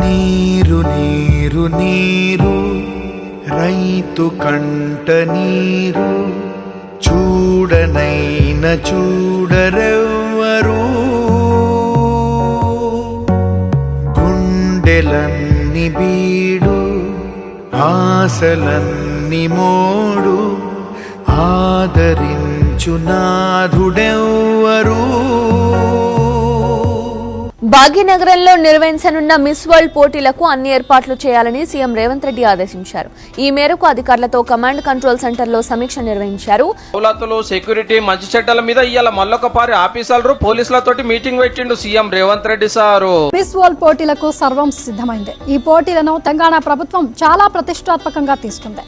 నీరు నీరు నీరు రైతు కంట నీరు చూడనైన చూడరెవ్వరు గుండెలన్ని బీడు ఆశలన్ని మోడు ఆదరించు నాథుడెవ్వరు. భాగ్యనగరంలో నిర్వహించనున్న మిస్ వరల్డ్ పోటీలకు అన్ని ఏర్పాట్లు చేయాలని సీఎం రేవంత్ రెడ్డి ఆదేశించారు. ఈ మేరకు అధికారులతో కమాండ్ కంట్రోల్ సెంటర్ లో సమీక్ష నిర్వహించారు. పౌలతులు సెక్యూరిటీ మంచి చెడ్డల మీద ఇవాళ మల్లొకపారి ఆఫీసర్లు పోలీసులతోటి మీటింగ్ పెట్టిండు CM Revanth Reddy sir. Miss world పోటీలకు సర్వం సిద్ధమైంది. ఈ పోటీలను తెలంగాణ ప్రభుత్వం చాలా ప్రతిష్టాత్మకంగా తీసుకుంది.